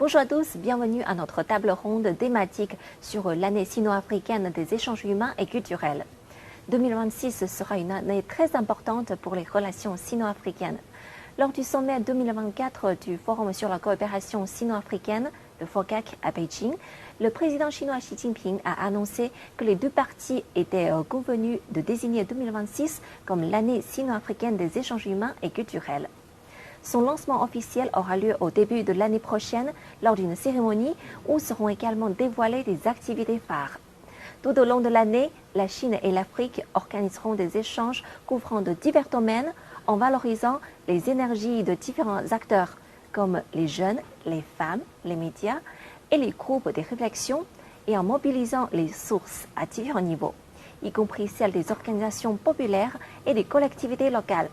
Bonjour à tous, bienvenue à notre table ronde thématique sur l'année sino-africaine des échanges humains et culturels. 2026 sera une année très importante pour les relations sino-africaines. Lors du sommet 2024 du Forum sur la coopération sino-africaine, le FOCAC à Beijing, le président chinois Xi Jinping a annoncé que les deux parties étaient convenues de désigner 2026 comme l'année sino-africaine des échanges humains et culturels. Son lancement officiel aura lieu au début de l'année prochaine lors d'une cérémonie où seront également dévoilées des activités phares. Tout au long de l'année, la Chine et l'Afrique organiseront des échanges couvrant de divers domaines en valorisant les énergies de différents acteurs comme les jeunes, les femmes, les médias et les groupes de réflexion et en mobilisant les sources à différents niveaux, y compris celles des organisations populaires et des collectivités locales.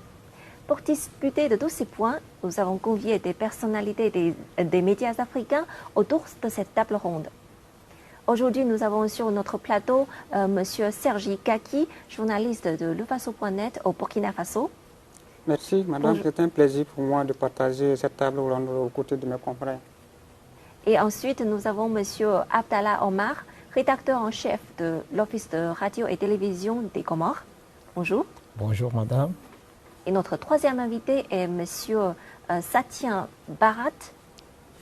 Pour discuter de tous ces points, nous avons convié des personnalités des médias africains autour de cette table ronde. Aujourd'hui, nous avons sur notre plateau M. Sergi Kaki, journaliste de lefaso.net au Burkina Faso. Merci, madame. C'est un plaisir pour moi de partager cette table ronde aux côtés de mes confrères. Et ensuite, nous avons M. Abdallah Omar, rédacteur en chef de l'Office de radio et télévision des Comores. Bonjour. Bonjour, madame. Et notre troisième invité est M. Satien Bharat,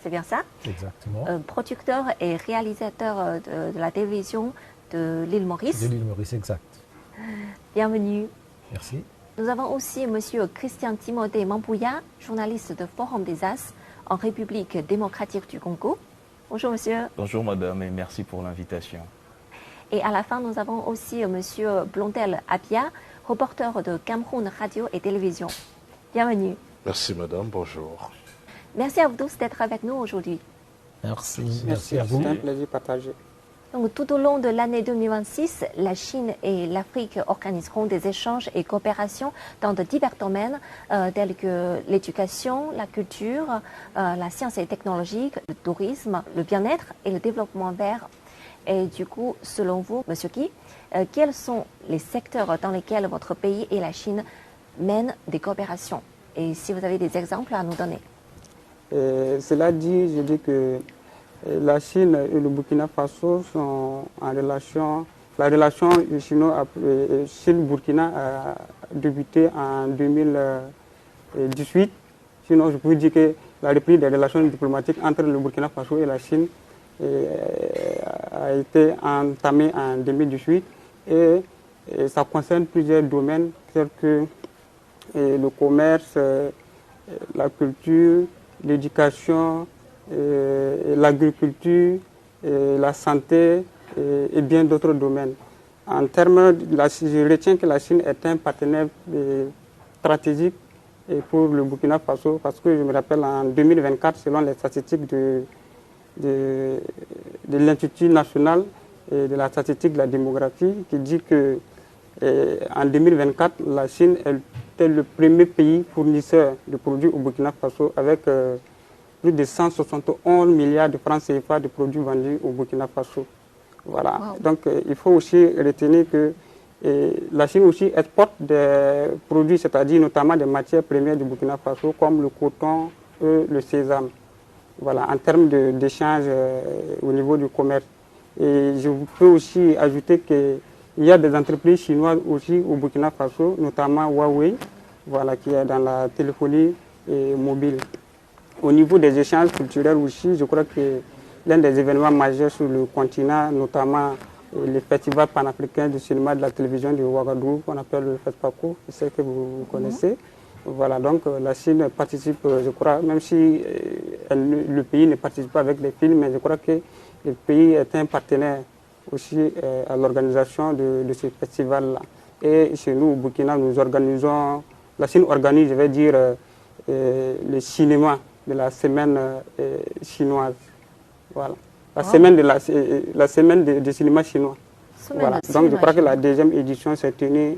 c'est bien ça? Exactement. Producteur et réalisateur de la télévision de l'île Maurice. De l'île Maurice, exact. Bienvenue. Merci. Nous avons aussi M. Christian Timothée Mambouya, journaliste de Forum des As en République démocratique du Congo. Bonjour monsieur. Bonjour madame et merci pour l'invitation. Et à la fin, nous avons aussi M. Blondel Abia, reporter de Cameroun Radio et Télévision. Bienvenue. Merci madame, bonjour. Merci à vous tous d'être avec nous aujourd'hui. Merci à vous. C'est un plaisir partagé. Donc, tout au long de l'année 2026, la Chine et l'Afrique organiseront des échanges et coopérations dans de divers domaines tels que l'éducation, la culture, la science et technologie, le tourisme, le bien-être et le développement vert. Et du coup, selon vous, Monsieur Ki, quels sont les secteurs dans lesquels votre pays et la Chine mènent des coopérations? Et si vous avez des exemples à nous donner. Cela dit, je dis que la Chine et le Burkina Faso sont en relation. La relation Chine-Burkina a débuté en 2018. Sinon, je peux dire que la reprise des relations diplomatiques entre le Burkina Faso et la Chine a été entamée en 2018 et ça concerne plusieurs domaines tels que le commerce, la culture, l'éducation, l'agriculture, la santé et bien d'autres domaines. En termes, je retiens que la Chine est un partenaire stratégique pour le Burkina Faso parce que je me rappelle en 2024, selon les statistiques de l'Institut national de la statistique de la démographie, qui dit que en 2024, la Chine était le premier pays fournisseur de produits au Burkina Faso avec plus de 171 milliards de francs CFA de produits vendus au Burkina Faso. Voilà. Wow. Donc il faut aussi retenir que la Chine aussi exporte des produits, c'est-à-dire notamment des matières premières du Burkina Faso comme le coton et le sésame. Voilà, en termes d'échange au niveau du commerce. Et je peux aussi ajouter qu'il y a des entreprises chinoises aussi au Burkina Faso, notamment Huawei, voilà, qui est dans la téléphonie mobile. Au niveau des échanges culturels aussi, je crois que l'un des événements majeurs sur le continent, notamment le festival panafricain du cinéma de la télévision de Ouagadougou, qu'on appelle le FESPACO, je sais que vous connaissez. Voilà, donc la Chine participe, je crois, même si le pays ne participe pas avec les films, mais je crois que le pays est un partenaire aussi à l'organisation de ce festival-là. Et chez nous, au Burkina, nous organisons, la Chine organise, je vais dire, le cinéma de la semaine chinoise. Voilà. La semaine de cinéma chinois. Voilà. Donc je crois que la deuxième édition s'est tenue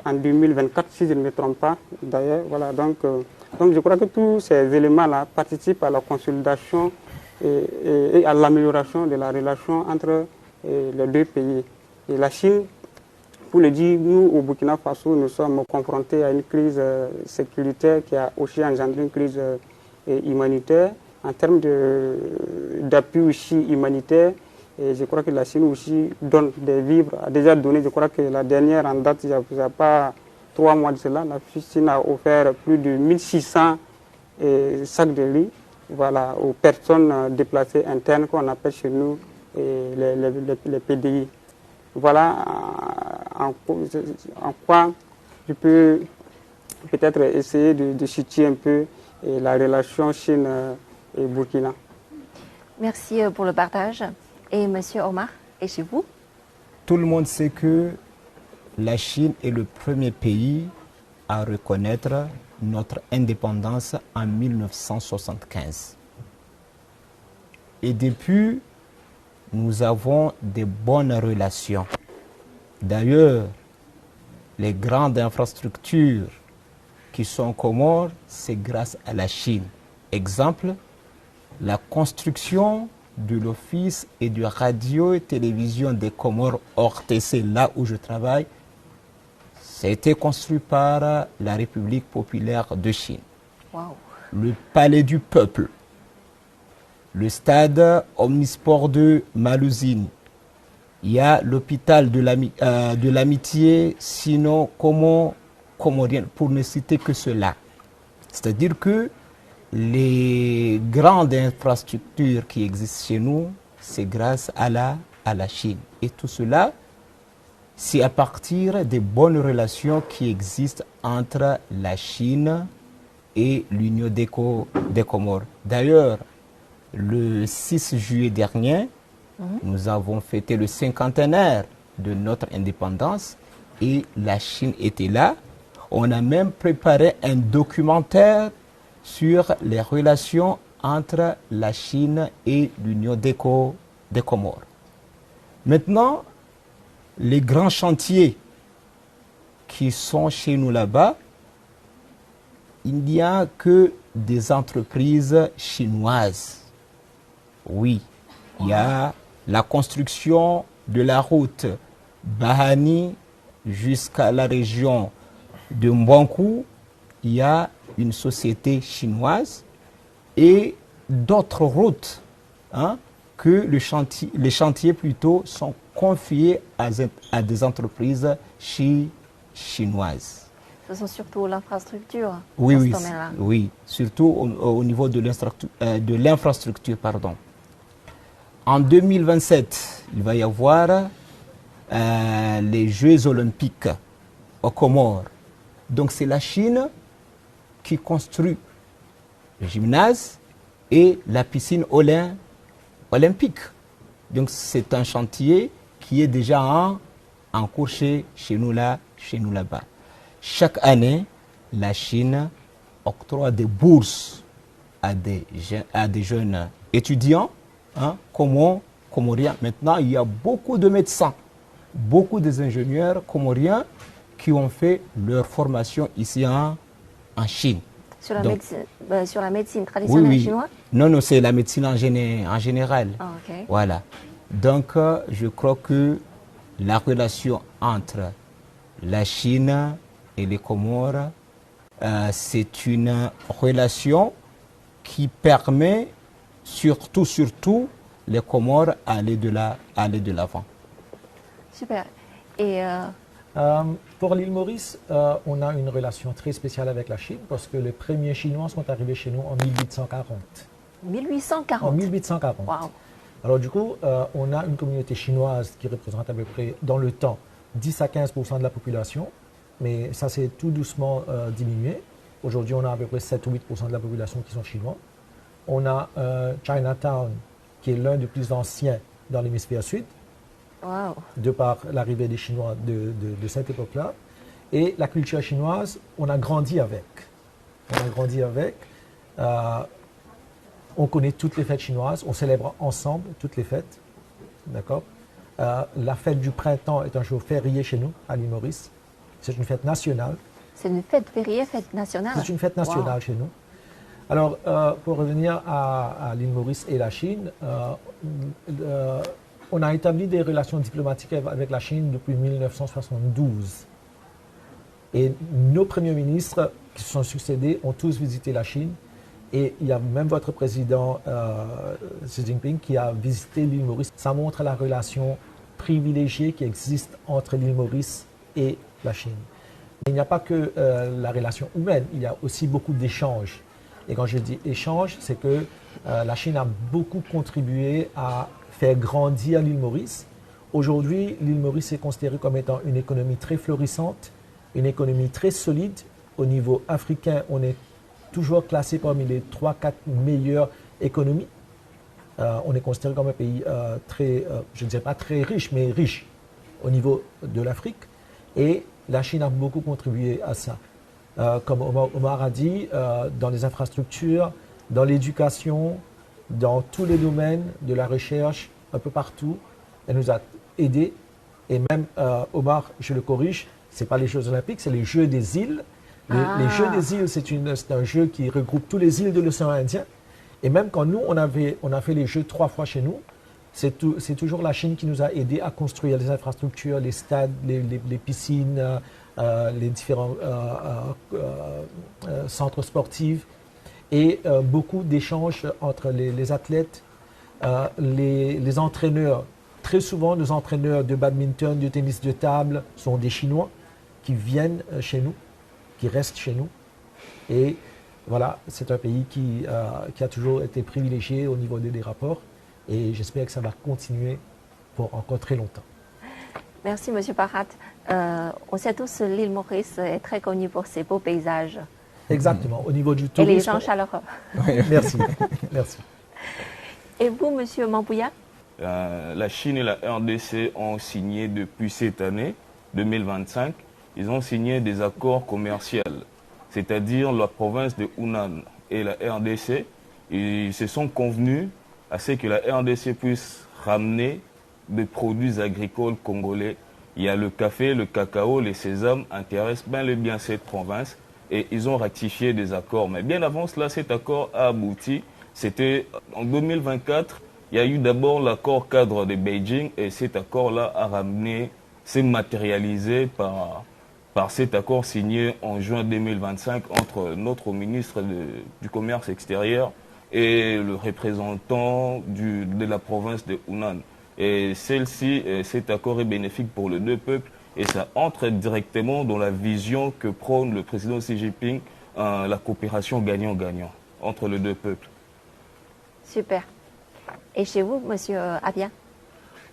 en 2024, si je ne me trompe pas. D'ailleurs, voilà. Donc je crois que tous ces éléments-là participent à la consolidation et à l'amélioration de la relation entre les deux pays. Et la Chine, pour le dire, nous au Burkina Faso, nous sommes confrontés à une crise sécuritaire qui a aussi engendré une crise humanitaire. en termes d'appui aussi humanitaire. Et je crois que la Chine aussi donne des vivres, a déjà donné, je crois que la dernière en date, il n'y a pas 3 mois de cela, la Chine a offert plus de 1600 sacs de riz, voilà, aux personnes déplacées internes qu'on appelle chez nous les PDI. Voilà en quoi je peux peut-être essayer de situer un peu la relation Chine et Burkina. Merci pour le partage. Et Monsieur Omar, et chez vous? Tout le monde sait que la Chine est le premier pays à reconnaître notre indépendance en 1975. Et depuis, nous avons de bonnes relations. D'ailleurs, les grandes infrastructures qui sont aux Comores, c'est grâce à la Chine. Exemple, la construction de l'Office et de radio et télévision des Comores ORTC, là où je travaille, ça a été construit par la République populaire de Chine. Wow. Le Palais du Peuple, le stade Omnisport de Maluzine, il y a l'hôpital de l'amitié sino-comorienne, pour ne citer que cela. C'est-à-dire que les grandes infrastructures qui existent chez nous, c'est grâce à la Chine. Et tout cela, c'est à partir des bonnes relations qui existent entre la Chine et l'Union des Comores. D'ailleurs, le 6 juillet dernier, nous avons fêté le 50e de notre indépendance et la Chine était là. On a même préparé un documentaire sur les relations entre la Chine et l'Union des Comores. Maintenant, les grands chantiers qui sont chez nous là-bas, il n'y a que des entreprises chinoises. Oui, il y a la construction de la route Bahani jusqu'à la région de Mbankou. Il y a une société chinoise et d'autres routes que les chantiers plutôt sont confiés à des entreprises chinoises. Ce sont surtout l'infrastructure. Oui, oui, surtout au niveau de l'infrastructure. En 2027, il va y avoir les Jeux olympiques aux Comores. Donc c'est la Chine qui construit le gymnase et la piscine olympique. Donc c'est un chantier qui est déjà en cours chez nous là-bas. Chaque année, la Chine octroie des bourses à des jeunes étudiants comoriens. Maintenant, il y a beaucoup de médecins, beaucoup d'ingénieurs comoriens qui ont fait leur formation ici en Chine. Sur la médecine traditionnelle chinoise? Non, c'est la médecine en général. Ah, okay. Voilà. Donc, je crois que la relation entre la Chine et les Comores, c'est une relation qui permet surtout les Comores aller de l'avant. Super. Et pour l'île Maurice, on a une relation très spéciale avec la Chine parce que les premiers Chinois sont arrivés chez nous en 1840. 1840? En 1840. Wow. Alors du coup, on a une communauté chinoise qui représente à peu près, dans le temps, 10 à 15% de la population, mais ça s'est tout doucement diminué. Aujourd'hui, on a à peu près 7 ou 8% de la population qui sont chinois. On a Chinatown, qui est l'un des plus anciens dans l'hémisphère sud, wow, de par l'arrivée des Chinois de cette époque-là. Et la culture chinoise, on a grandi avec. On connaît toutes les fêtes chinoises, on célèbre ensemble toutes les fêtes. D'accord? La fête du printemps est un jour férié chez nous, à l'île Maurice. C'est une fête nationale. C'est une fête fériée, fête nationale? C'est une fête nationale, wow, chez nous. Alors, pour revenir à l'île Maurice et la Chine, on a établi des relations diplomatiques avec la Chine depuis 1972. Et nos premiers ministres qui se sont succédés ont tous visité la Chine. Et il y a même votre président Xi Jinping qui a visité l'île Maurice. Ça montre la relation privilégiée qui existe entre l'île Maurice et la Chine. Mais il n'y a pas que la relation humaine, il y a aussi beaucoup d'échanges. Et quand je dis échange, c'est que la Chine a beaucoup contribué à faire grandir l'île Maurice. Aujourd'hui, l'île Maurice est considérée comme étant une économie très florissante, une économie très solide. Au niveau africain, on est toujours classé parmi les 3-4 meilleures économies. On est considéré comme un pays très, je ne dirais pas très riche, mais riche au niveau de l'Afrique. Et la Chine a beaucoup contribué à ça. Comme Omar a dit, dans les infrastructures, dans l'éducation, dans tous les domaines de la recherche, un peu partout, elle nous a aidés. Et même, Omar, je le corrige, ce n'est pas les Jeux Olympiques, c'est les Jeux des îles. Les Jeux des îles, c'est un jeu qui regroupe toutes les îles de l'océan Indien. Et même quand nous, on a fait les Jeux 3 fois chez nous, c'est toujours la Chine qui nous a aidés à construire les infrastructures, les stades, les piscines, les différents centres sportifs et beaucoup d'échanges entre les athlètes, les entraîneurs. Très souvent, nos entraîneurs de badminton, de tennis de table sont des Chinois qui viennent chez nous, qui restent chez nous. Et voilà, c'est un pays qui a toujours été privilégié au niveau des rapports. Et j'espère que ça va continuer pour encore très longtemps. Merci, M. Parat. On sait tous que l'île Maurice est très connue pour ses beaux paysages. Exactement, au niveau du tourisme. Et les gens chaleureux. Merci, merci. Et vous, M. Mambouya? La Chine et la RDC ont signé depuis cette année, 2025, ils ont signé des accords commerciaux. C'est-à-dire la province de Hunan et la RDC, ils se sont convenus à ce que la RDC puisse ramener des produits agricoles congolais. Il y a le café, le cacao, les sésames intéressent bien cette province et ils ont ratifié des accords. Mais bien avant cela, cet accord a abouti. C'était en 2024, il y a eu d'abord l'accord cadre de Beijing et cet accord-là a ramené, s'est matérialisé par cet accord signé en juin 2025 entre notre ministre du Commerce extérieur et le représentant de la province de Hunan. Et cet accord est bénéfique pour les deux peuples et ça entre directement dans la vision que prône le président Xi Jinping, la coopération gagnant-gagnant entre les deux peuples. Super. Et chez vous, M. Abia?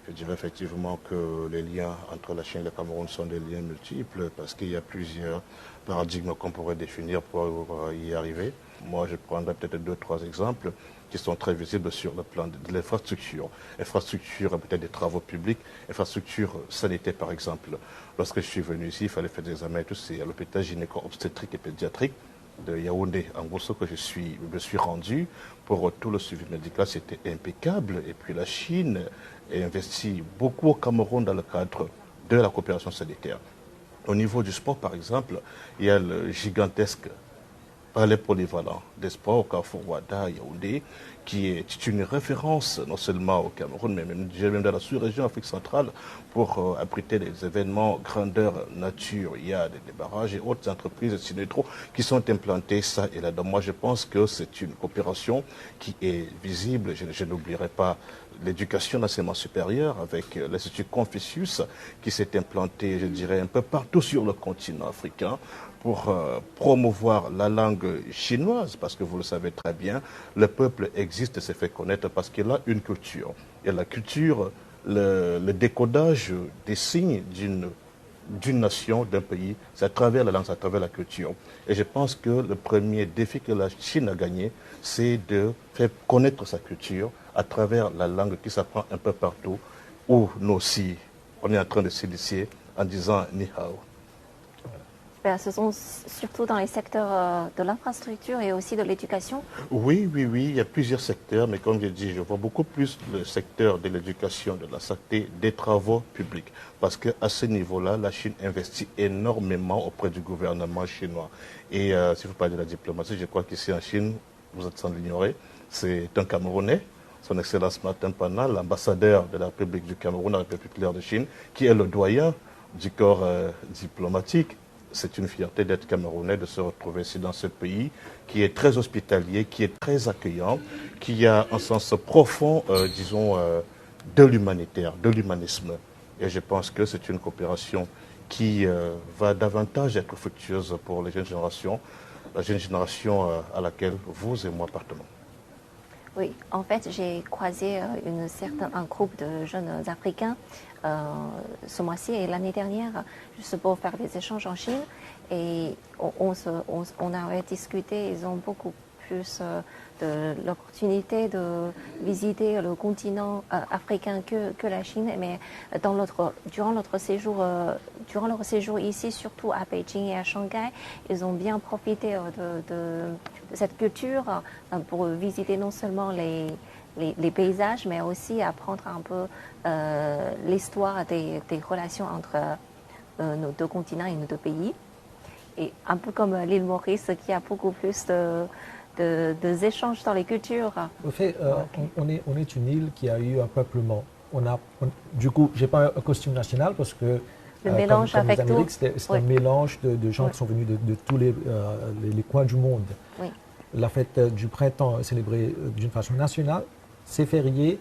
Je dirais effectivement que les liens entre la Chine et le Cameroun sont des liens multiples parce qu'il y a plusieurs paradigmes qu'on pourrait définir pour y arriver. Moi, je prendrais peut-être 2-3 exemples qui sont très visibles sur le plan de l'infrastructure. Infrastructure, peut-être des travaux publics, infrastructure sanitaire par exemple. Lorsque je suis venu ici, il fallait faire des examens et tout, c'est à l'hôpital gynéco-obstétrique et pédiatrique de Yaoundé, en Gosso, que je me suis rendu pour tout le suivi médical. C'était impeccable. Et puis la Chine a investi beaucoup au Cameroun dans le cadre de la coopération sanitaire. Au niveau du sport, par exemple, il y a le gigantesque palais polyvalent des sports au Carrefour Ouada, Yaoundé, qui est une référence non seulement au Cameroun, mais même dans la sous-région Afrique centrale pour abriter des événements grandeur nature. Il y a des barrages et autres entreprises Sinetro qui sont implantées ça et là. Donc moi je pense que c'est une coopération qui est visible. Je n'oublierai pas l'éducation d'enseignement supérieur avec l'Institut Confucius qui s'est implanté, je dirais, un peu partout sur le continent africain pour promouvoir la langue chinoise, parce que vous le savez très bien, le peuple existe et s'est fait connaître parce qu'il a une culture. Et la culture, le décodage des signes d'une nation, d'un pays, c'est à travers la langue, c'est à travers la culture. Et je pense que le premier défi que la Chine a gagné, c'est de faire connaître sa culture à travers la langue qui s'apprend un peu partout, où nous aussi, on est en train de s'initier en disant Ni Hao. Ce sont surtout dans les secteurs de l'infrastructure et aussi de l'éducation? Oui, il y a plusieurs secteurs, mais comme je dis, je vois beaucoup plus le secteur de l'éducation, de la santé, des travaux publics. Parce qu'à ce niveau-là, la Chine investit énormément auprès du gouvernement chinois. Et si vous parlez de la diplomatie, je crois qu'ici en Chine, vous êtes sans l'ignorer, c'est un Camerounais, son Excellence Martin Pana, l'ambassadeur de la République du Cameroun, la République populaire de Chine, qui est le doyen du corps diplomatique. c'est une fierté d'être Camerounais, de se retrouver ici dans ce pays qui est très hospitalier, qui est très accueillant, qui a un sens profond, disons, de l'humanitaire, de l'humanisme. Et je pense que c'est une coopération qui va davantage être fructueuse pour les jeunes générations, la jeune génération à laquelle vous et moi appartenons. Oui, en fait, j'ai croisé un groupe de jeunes Africains ce mois-ci et l'année dernière, juste pour faire des échanges en Chine. Et on avait discuté, ils ont beaucoup plus de l'opportunité de visiter le continent africain que la Chine. Mais durant leur séjour ici, surtout à Beijing et à Shanghai, ils ont bien profité de cette culture pour visiter non seulement les paysages, mais aussi apprendre un peu l'histoire des relations entre nos deux continents et nos deux pays. Et un peu comme l'île Maurice qui a beaucoup plus des échanges dans les cultures. Au fait, on est une île qui a eu un peuplement. Du coup, je n'ai pas un costume national parce que le mélange comme avec les Amériques, c'est un mélange de gens qui sont venus de tous les coins du monde. Oui. La fête du printemps est célébrée d'une façon nationale, c'est férié.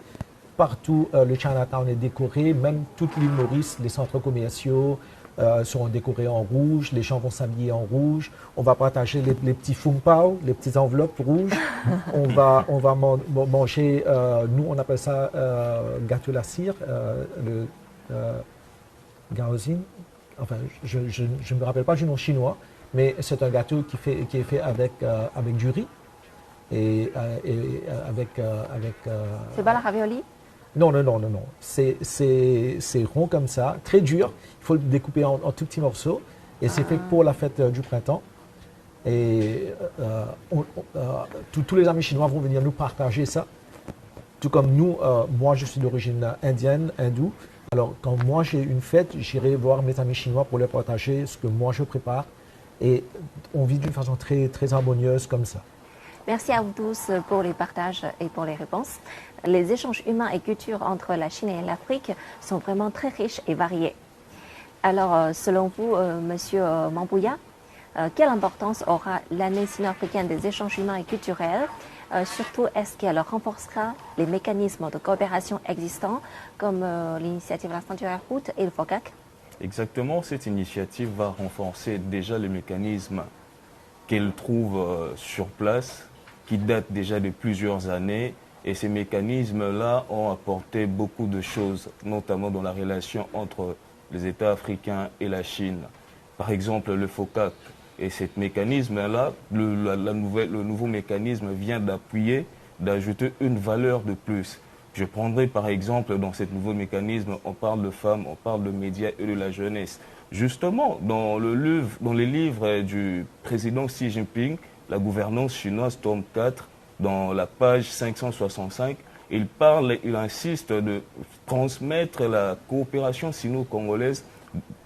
Partout, le Chinatown est décoré, même toute l'île Maurice, les centres commerciaux seront décorés en rouge, les gens vont s'habiller en rouge, on va partager les petits fung pao, les petites enveloppes rouges, on va manger, nous on appelle ça gâteau la cire, le gaozin, enfin je ne me rappelle pas du nom chinois, mais c'est un gâteau qui est fait avec du riz et avec... C'est pas la ravioli? Non. C'est rond comme ça, très dur. Il faut le découper en tout petits morceaux. Et c'est fait pour la fête du printemps. Et tous les amis chinois vont venir nous partager ça. Tout comme nous, moi je suis d'origine indienne, hindoue. Alors quand moi j'ai une fête, j'irai voir mes amis chinois pour leur partager ce que moi je prépare. Et on vit d'une façon très, très harmonieuse comme ça. Merci à vous tous pour les partages et pour les réponses. Les échanges humains et culturels entre la Chine et l'Afrique sont vraiment très riches et variés. Alors, selon vous, Monsieur Mambouya, quelle importance aura l'année sino-africaine des échanges humains et culturels? Surtout, est-ce qu'elle renforcera les mécanismes de coopération existants, comme l'initiative La Ceinture Route et le FOCAC? Exactement, cette initiative va renforcer déjà les mécanismes qu'elle trouve sur place, qui datent déjà de plusieurs années. Et ces mécanismes-là ont apporté beaucoup de choses, notamment dans la relation entre les États africains et la Chine. Par exemple, le FOCAC. Et ce mécanisme-là, le nouveau mécanisme vient d'appuyer, d'ajouter une valeur de plus. Je prendrai par exemple, dans ce nouveau mécanisme, on parle de femmes, on parle de médias et de la jeunesse. Justement, dans les livres du président Xi Jinping, La gouvernance chinoise, tome 4, dans la page 565, il insiste de transmettre la coopération sino-congolaise,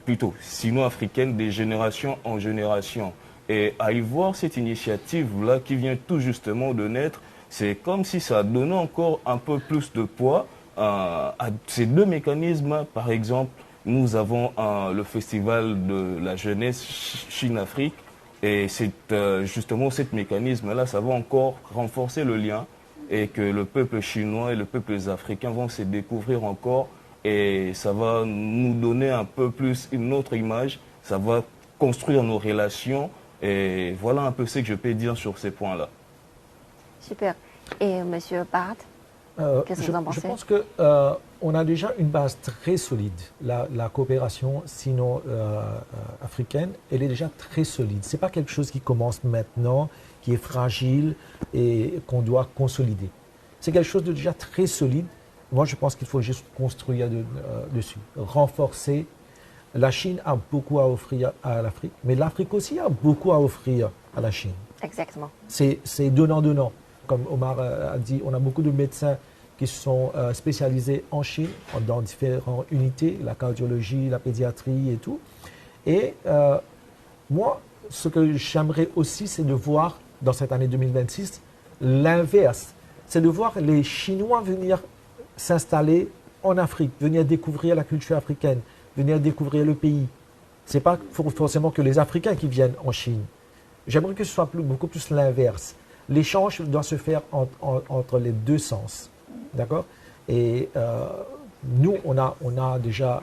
plutôt sino-africaine, des générations en génération. Et à y voir cette initiative-là qui vient tout justement de naître, c'est comme si ça donnait encore un peu plus de poids à ces deux mécanismes. Par exemple, nous avons le festival de la jeunesse Chine-Afrique. Et justement, ce mécanisme-là, ça va encore renforcer le lien et que le peuple chinois et le peuple africain vont se découvrir encore et ça va nous donner un peu plus une autre image, ça va construire nos relations et voilà un peu ce que je peux dire sur ces points-là. Super. Et Monsieur Bart, qu'est-ce que vous en pensez? Je pense qu'on a déjà une base très solide. La coopération sino-africaine, elle est déjà très solide. Ce n'est pas quelque chose qui commence maintenant, qui est fragile et qu'on doit consolider. C'est quelque chose de déjà très solide. Moi, je pense qu'il faut juste construire dessus, renforcer. La Chine a beaucoup à offrir à l'Afrique, mais l'Afrique aussi a beaucoup à offrir à la Chine. Exactement. C'est donnant-donnant. Comme Omar a dit, on a beaucoup de médecins qui sont spécialisés en Chine, dans différentes unités, la cardiologie, la pédiatrie et tout. Et moi, ce que j'aimerais aussi, c'est de voir, dans cette année 2026, l'inverse. C'est de voir les Chinois venir s'installer en Afrique, venir découvrir la culture africaine, venir découvrir le pays. Ce n'est pas forcément que les Africains qui viennent en Chine. J'aimerais que ce soit beaucoup plus l'inverse. L'échange doit se faire entre les deux sens. D'accord? Et nous, on a déjà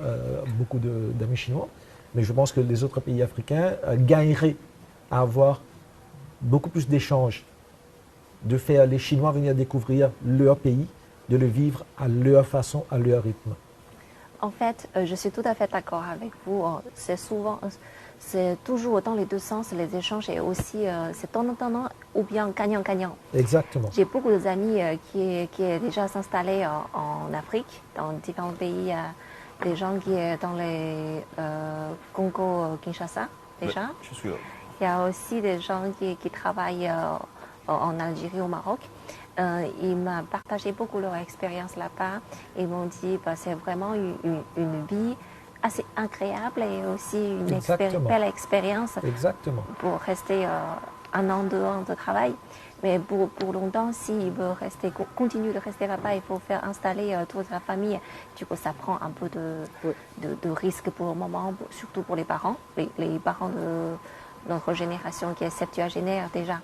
beaucoup d'amis chinois, mais je pense que les autres pays africains gagneraient à avoir beaucoup plus d'échanges, de faire les Chinois venir découvrir leur pays, de le vivre à leur façon, à leur rythme. En fait, je suis tout à fait d'accord avec vous. C'est toujours dans les deux sens, les échanges, et aussi c'est tonnant ou bien gagnant-gagnant. Exactement. J'ai beaucoup d'amis qui sont déjà s'installer en Afrique, dans différents pays. Des gens qui sont dans les Congo-Kinshasa, déjà. Je suis là. Il y a aussi des gens qui travaillent en Algérie, au Maroc. Ils m'ont partagé beaucoup leur expérience là-bas. Ils m'ont dit que c'est vraiment une vie assez agréable et aussi une belle expérience. Exactement. Pour rester un an, 2 ans de travail. Mais pour longtemps, s'ils veulent continuer de rester là-bas, il faut faire installer toute la famille. Du coup, ça prend un peu de risque pour le moment, surtout pour les parents, les parents de notre génération qui est septuagénaire déjà.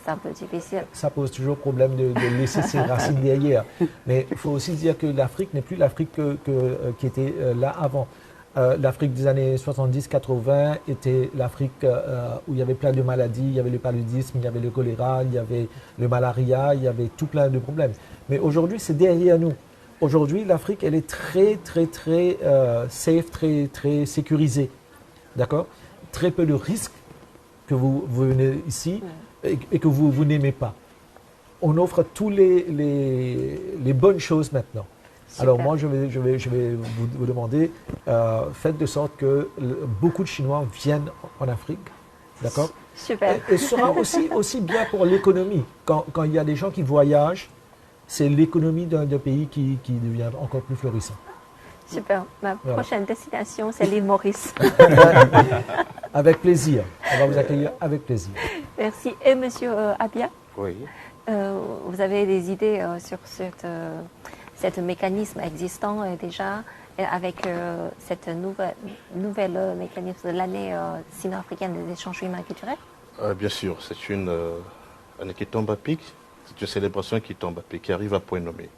C'est un peu difficile. Ça pose toujours problème de laisser ses racines derrière. Mais il faut aussi dire que l'Afrique n'est plus l'Afrique qui était là avant. L'Afrique des années 70-80 était l'Afrique où il y avait plein de maladies. Il y avait le paludisme, il y avait le choléra, il y avait le malaria, il y avait tout plein de problèmes. Mais aujourd'hui, c'est derrière nous. Aujourd'hui, l'Afrique, elle est très safe, très sécurisée. D'accord? Très peu de risques que vous venez ici et que vous n'aimez pas. On offre tous les bonnes choses maintenant. Super. Alors moi, je vais vous demander, faites de sorte que beaucoup de Chinois viennent en Afrique, d'accord? Super. Et ce sera aussi bien pour l'économie. Quand il y a des gens qui voyagent, c'est l'économie d'un pays qui devient encore plus florissant. Super. Ma prochaine destination, c'est l'île Maurice. Avec plaisir. On va vous accueillir avec plaisir. Merci. Et Monsieur Abia, Oui. Vous avez des idées sur ce mécanisme existant déjà avec cette nouvelle mécanisme de l'année sino-africaine des échanges humains et culturels? Bien sûr, c'est une année qui tombe à pic, c'est une célébration qui tombe à pic, qui arrive à point nommé.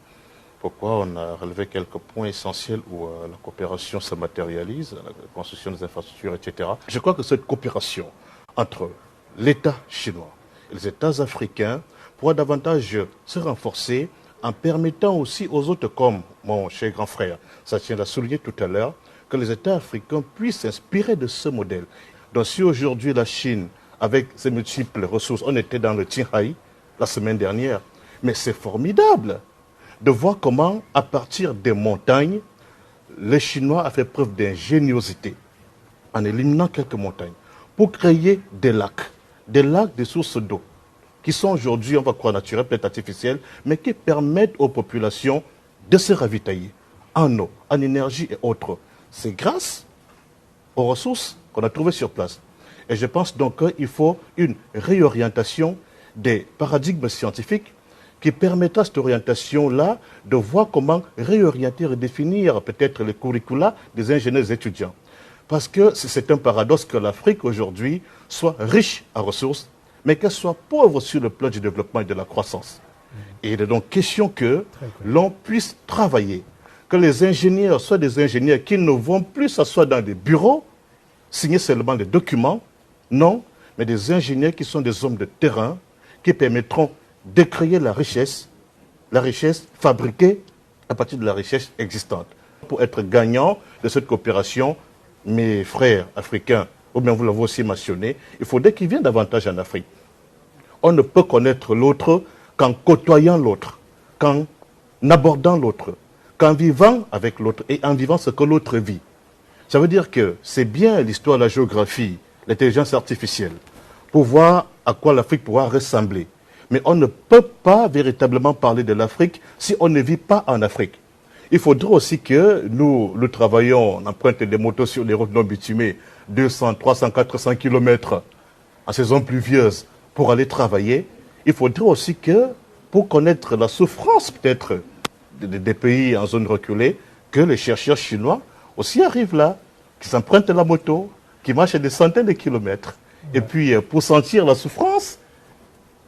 Pourquoi on a relevé quelques points essentiels où la coopération se matérialise, la construction des infrastructures, etc. Je crois que cette coopération entre l'État chinois et les États africains pourra davantage se renforcer en permettant aussi aux autres, comme mon cher grand frère Satien l'a souligné tout à l'heure, que les États africains puissent s'inspirer de ce modèle. Donc si aujourd'hui la Chine, avec ses multiples ressources, on était dans le Qinghai la semaine dernière, mais c'est formidable de voir comment, à partir des montagnes, les Chinois ont fait preuve d'ingéniosité en éliminant quelques montagnes pour créer des lacs, des sources d'eau, qui sont aujourd'hui, on va croire naturelles, peut-être artificielles, mais qui permettent aux populations de se ravitailler en eau, en énergie et autres. C'est grâce aux ressources qu'on a trouvées sur place. Et je pense donc qu'il faut une réorientation des paradigmes scientifiques qui permettra cette orientation-là de voir comment réorienter, redéfinir peut-être les curricula des ingénieurs étudiants. Parce que c'est un paradoxe que l'Afrique aujourd'hui soit riche en ressources, mais qu'elle soit pauvre sur le plan du développement et de la croissance. Et il est donc question que l'on puisse travailler, que les ingénieurs soient des ingénieurs qui ne vont plus s'asseoir dans des bureaux, signer seulement des documents, non, mais des ingénieurs qui sont des hommes de terrain, qui permettront de créer la richesse fabriquée à partir de la richesse existante. Pour être gagnant de cette coopération, mes frères africains, ou bien vous l'avez aussi mentionné, il faudrait qu'ils viennent davantage en Afrique. On ne peut connaître l'autre qu'en côtoyant l'autre, qu'en abordant l'autre, qu'en vivant avec l'autre et en vivant ce que l'autre vit. Ça veut dire que c'est bien l'histoire, la géographie, l'intelligence artificielle, pour voir à quoi l'Afrique pourra ressembler. Mais on ne peut pas véritablement parler de l'Afrique si on ne vit pas en Afrique. Il faudrait aussi que nous travaillons, on emprunte des motos sur les routes non bitumées, 200, 300, 400 km en saison pluvieuse pour aller travailler. Il faudrait aussi que, pour connaître la souffrance peut-être des pays en zone reculée, que les chercheurs chinois aussi arrivent là qui s'empruntent la moto, qui marchent des centaines de kilomètres, et puis pour sentir la souffrance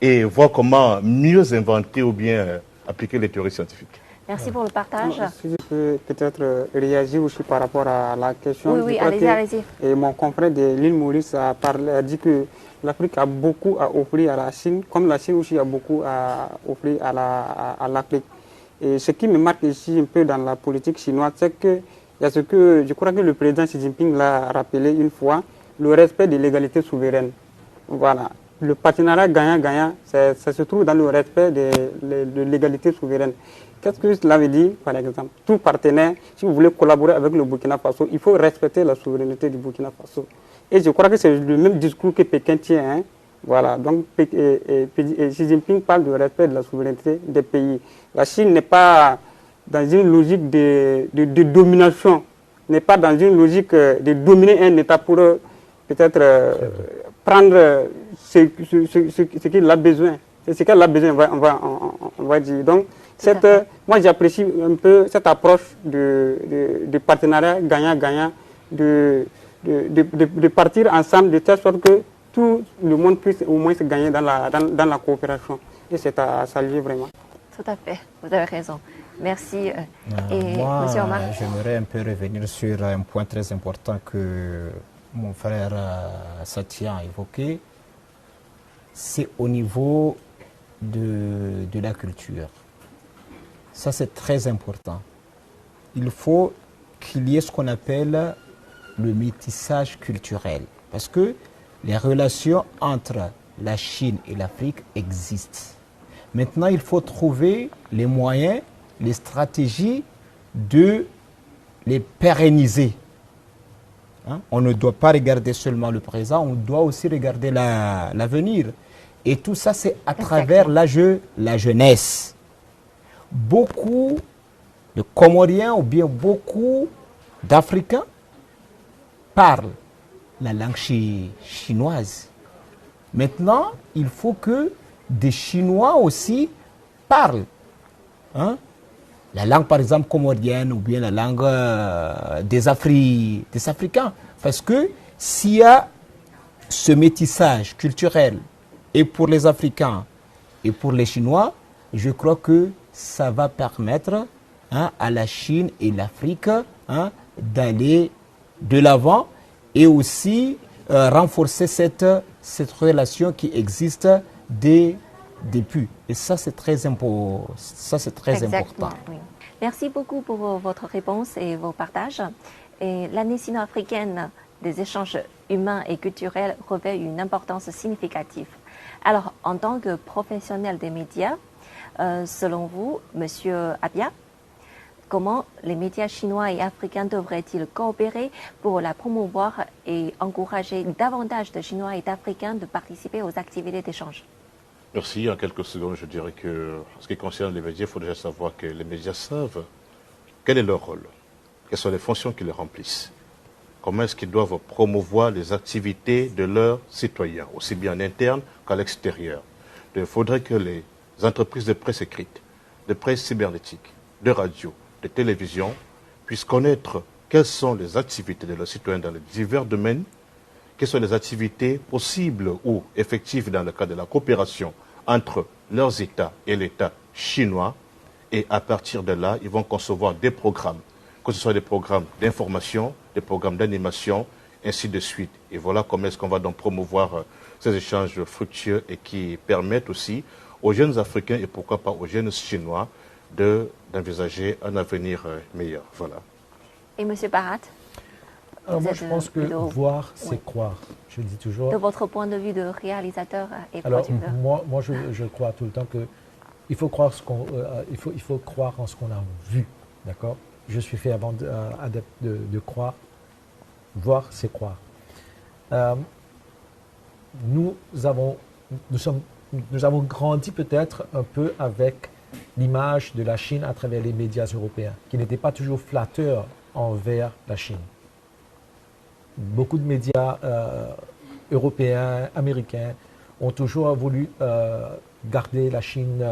et voir comment mieux inventer ou bien appliquer les théories scientifiques. Merci pour le partage. Si je peux peut-être réagir aussi par rapport à la question. Oui, allez-y. Et mon confrère de l'île Maurice a dit que l'Afrique a beaucoup à offrir à la Chine, comme la Chine aussi a beaucoup à offrir à l'Afrique. Et ce qui me marque ici un peu dans la politique chinoise, c'est que il y a ce que je crois que le président Xi Jinping l'a rappelé une fois, le respect de l'égalité souveraine. Voilà. Le partenariat gagnant-gagnant, ça se trouve dans le respect de l'égalité souveraine. Qu'est-ce que cela veut dire, par exemple? Tout partenaire, si vous voulez collaborer avec le Burkina Faso, il faut respecter la souveraineté du Burkina Faso. Et je crois que c'est le même discours que Pékin tient. Hein. Voilà. Donc, Xi Jinping parle du respect de la souveraineté des pays. La Chine n'est pas dans une logique de domination, n'est pas dans une logique de dominer un État pour peut-être prendre ce qu'il a besoin. C'est ce qu'elle a besoin, on va dire. Donc, moi j'apprécie un peu cette approche de partenariat gagnant-gagnant, de partir ensemble de telle sorte que tout le monde puisse au moins se gagner dans la coopération. Et c'est à saluer vraiment. Tout à fait, vous avez raison. Merci. Et moi, Monsieur Omar, j'aimerais un peu revenir sur un point très important que mon frère Satya a évoqué. C'est au niveau de la culture. Ça, c'est très important. Il faut qu'il y ait ce qu'on appelle le métissage culturel. Parce que les relations entre la Chine et l'Afrique existent. Maintenant, il faut trouver les moyens, les stratégies de les pérenniser. Hein? On ne doit pas regarder seulement le présent, on doit aussi regarder l'avenir. Et tout ça, c'est à travers la jeunesse. Beaucoup de Comoriens ou bien beaucoup d'Africains parlent la langue chinoise. Maintenant, il faut que des Chinois aussi parlent. Hein? La langue, par exemple, comorienne ou bien la langue des Africains. Parce que s'il y a ce métissage culturel, et pour les Africains et pour les Chinois, je crois que ça va permettre à la Chine et l'Afrique d'aller de l'avant et aussi renforcer cette relation qui existe depuis. Et ça, c'est très important. Oui. Merci beaucoup pour votre réponse et vos partages. Et l'année sino-africaine des échanges humains et culturels revêt une importance significative. Alors, en tant que professionnel des médias, selon vous, Monsieur Abia, comment les médias chinois et africains devraient-ils coopérer pour la promouvoir et encourager davantage de Chinois et d'Africains de participer aux activités d'échange? Merci. En quelques secondes, je dirais que, en ce qui concerne les médias, il faut déjà savoir que les médias savent quel est leur rôle, quelles sont les fonctions qu'ils remplissent, comment est-ce qu'ils doivent promouvoir les activités de leurs citoyens, aussi bien en interne qu'à l'extérieur. Il faudrait que les entreprises de presse écrite, de presse cybernétique, de radio, de télévision puissent connaître quelles sont les activités de leurs citoyens dans les divers domaines, quelles sont les activités possibles ou effectives dans le cadre de la coopération entre leurs États et l'État chinois. Et à partir de là, ils vont concevoir des programmes, que ce soit des programmes d'information, des programmes d'animation, ainsi de suite. Et voilà comment est-ce qu'on va donc promouvoir ces échanges fructueux et qui permettent aussi aux jeunes Africains et pourquoi pas aux jeunes Chinois d'envisager un avenir meilleur. Voilà. Et M. Barat? Alors moi, je pense que voir, c'est croire. Je dis toujours. De votre point de vue de réalisateur et alors, producteur. moi je crois tout le temps que il faut croire il faut croire en ce qu'on a vu, d'accord. Je suis fait avant adepte de croire. Voir, c'est croire. Nous avons grandi peut-être un peu avec l'image de la Chine à travers les médias européens, qui n'étaient pas toujours flatteurs envers la Chine. Beaucoup de médias européens, américains, ont toujours voulu garder la Chine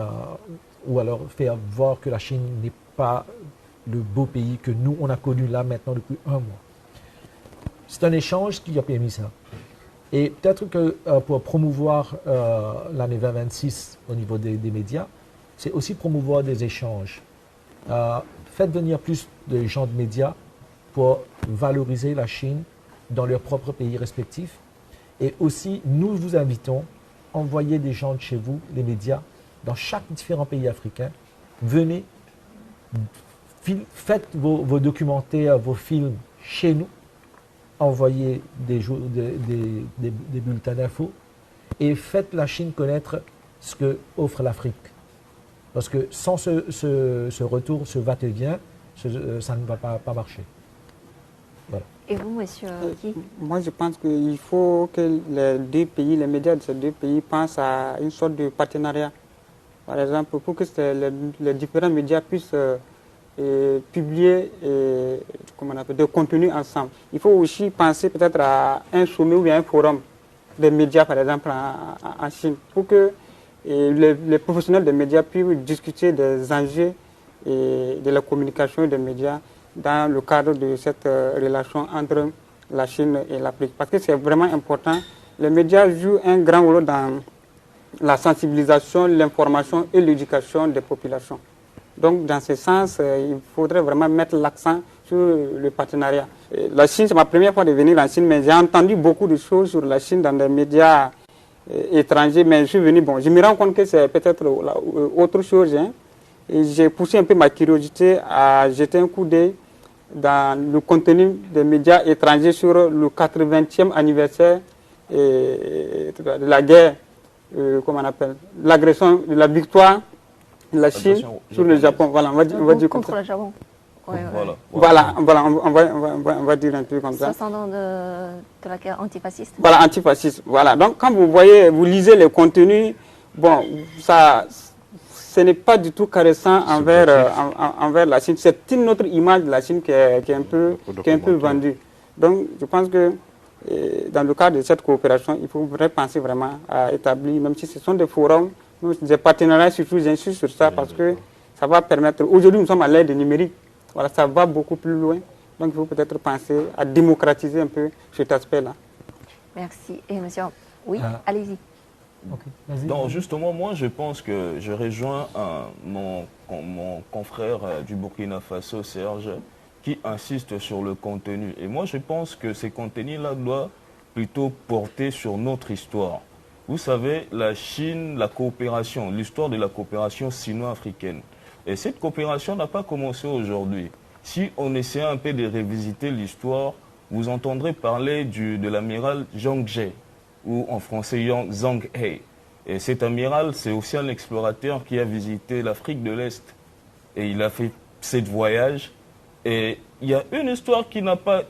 ou alors faire voir que la Chine n'est pas le beau pays que nous, on a connu là maintenant depuis un mois. c'est un échange qui a permis ça. Et peut-être que pour promouvoir l'année 2026 au niveau des médias, c'est aussi promouvoir des échanges. Faites venir plus de gens de médias pour valoriser la Chine dans leurs propres pays respectifs. Et aussi, nous vous invitons, envoyez des gens de chez vous, les médias, dans chaque différent pays africain. Venez, faites vos documentaires, vos films chez nous. Envoyez des bulletins d'infos et faites la Chine connaître ce que offre l'Afrique. Parce que sans ce retour, ce va-et-vient, ça ne va pas marcher. Voilà. Et vous, monsieur Guy? Moi, je pense qu'il faut que les deux pays, les médias de ces deux pays pensent à une sorte de partenariat. Par exemple, pour que les différents médias puissent publier des contenus ensemble. Il faut aussi penser peut-être à un sommet ou à un forum des médias, par exemple, en Chine, pour que les professionnels des médias puissent discuter des enjeux et de la communication des médias dans le cadre de cette relation entre la Chine et l'Afrique. Parce que c'est vraiment important. Les médias jouent un grand rôle dans la sensibilisation, l'information et l'éducation des populations. Donc, dans ce sens, il faudrait vraiment mettre l'accent sur le partenariat. La Chine, c'est ma première fois de venir en Chine, mais j'ai entendu beaucoup de choses sur la Chine dans des médias étrangers. Mais je suis venu, je me rends compte que c'est peut-être autre chose. Hein. Et j'ai poussé un peu ma curiosité à jeter un coup d'œil dans le contenu des médias étrangers sur le 80e anniversaire de la guerre, comment on appelle, l'agression, de la victoire de la Chine sur le Japon. Voilà, on va dire comme ça. Contre le Japon. Ouais, voilà, on va dire un peu comme ça. 60 ans de la guerre antifasciste. Voilà, antifasciste. Voilà. Donc, quand vous voyez, vous lisez les contenus, ce n'est pas du tout caressant envers la Chine. C'est une autre image de la Chine qui est un peu vendue. Donc, je pense que dans le cadre de cette coopération, il faudrait penser vraiment à établir, même si ce sont des forums, des partenariats, surtout j'insiste sur ça, parce que ça va permettre. Aujourd'hui, nous sommes à l'ère du numérique. Voilà, ça va beaucoup plus loin. Donc, il faut peut-être penser à démocratiser un peu cet aspect-là. Merci. Et monsieur, oui, allez-y. Okay. Donc, justement, moi, je pense que je rejoins mon confrère du Burkina Faso, Serge, qui insiste sur le contenu. Et moi, je pense que ces contenus-là doivent plutôt porter sur notre histoire. Vous savez, la Chine, la coopération, l'histoire de la coopération sino-africaine. Et cette coopération n'a pas commencé aujourd'hui. Si on essaie un peu de revisiter l'histoire, vous entendrez parler de l'amiral Zhang He, ou en français Zhang He. Et cet amiral, c'est aussi un explorateur qui a visité l'Afrique de l'Est. Et il a fait 7 voyages. Et il y a une histoire qui n'a pas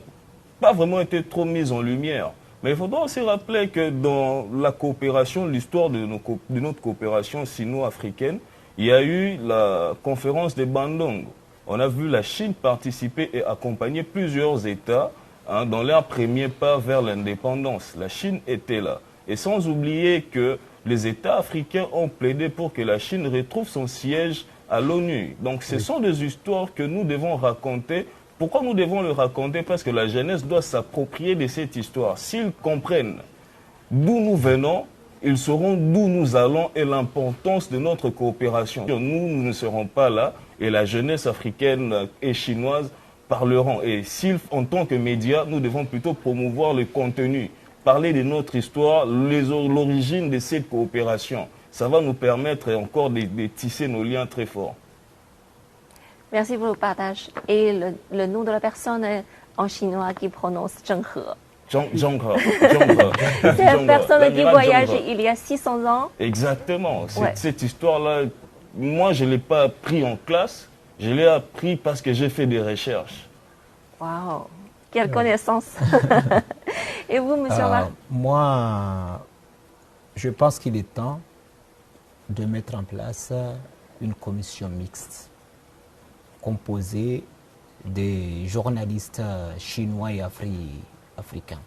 vraiment été trop mise en lumière. Mais il faudra aussi rappeler que dans la coopération, l'histoire de notre coopération sino-africaine, il y a eu la conférence de Bandung. On a vu la Chine participer et accompagner plusieurs États dans leur premier pas vers l'indépendance. La Chine était là. Et sans oublier que les États africains ont plaidé pour que la Chine retrouve son siège à l'ONU. Donc ce sont des histoires que nous devons raconter. Pourquoi nous devons le raconter? Parce que la jeunesse doit s'approprier de cette histoire. S'ils comprennent d'où nous venons, ils sauront d'où nous allons et l'importance de notre coopération. Nous ne serons pas là et la jeunesse africaine et chinoise parleront. Et en tant que médias, nous devons plutôt promouvoir le contenu, parler de notre histoire, l'origine de cette coopération. Ça va nous permettre encore de tisser nos liens très forts. Merci pour le partage. Et le nom de la personne en chinois qui prononce Zheng He. Zheng He. C'est une personne qui voyage il y a 600 ans. Exactement. Cette histoire-là, moi, je ne l'ai pas appris en classe. Je l'ai appris parce que j'ai fait des recherches. Waouh, quelle connaissance. Et vous, monsieur Omar? Moi, je pense qu'il est temps de mettre en place une commission mixte composée des journalistes chinois et africains.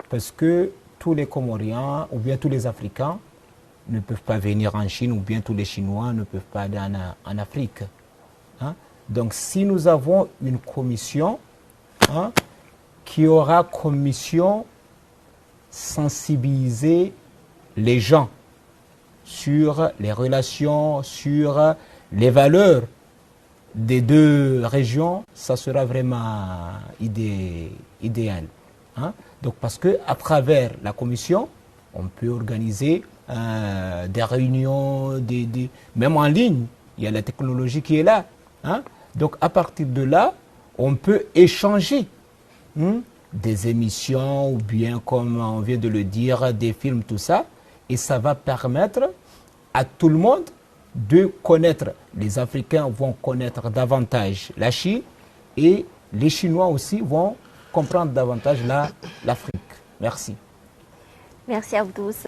Parce que tous les Comoriens ou bien tous les Africains ne peuvent pas venir en Chine ou bien tous les Chinois ne peuvent pas aller en Afrique. Hein? Donc si nous avons une commission qui aura comme mission sensibiliser les gens sur les relations, sur les valeurs des deux régions, ça sera vraiment idéal. Hein? Donc, parce qu'à travers la commission, on peut organiser des réunions, même en ligne, il y a la technologie qui est là. Hein? Donc, à partir de là, on peut échanger des émissions ou bien, comme on vient de le dire, des films, tout ça. Et ça va permettre à tout le monde de connaître. Les Africains vont connaître davantage la Chine et les Chinois aussi vont comprendre davantage l'Afrique. Merci. Merci à vous tous.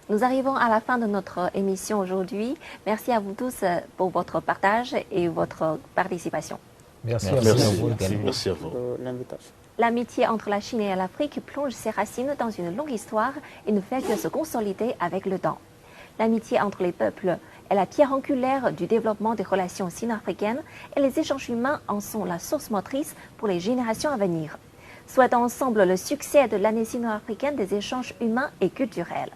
Nous arrivons à la fin de notre émission aujourd'hui. Merci à vous tous pour votre partage et votre participation. Merci Merci à à vous. vous également. Merci à vous. L'invitation. L'amitié entre la Chine et l'Afrique plonge ses racines dans une longue histoire et ne fait que se consolider avec le temps. L'amitié entre les peuples est la pierre angulaire du développement des relations sino-africaines et les échanges humains en sont la source motrice pour les générations à venir. Souhaitons ensemble le succès de l'année sino-africaine des échanges humains et culturels.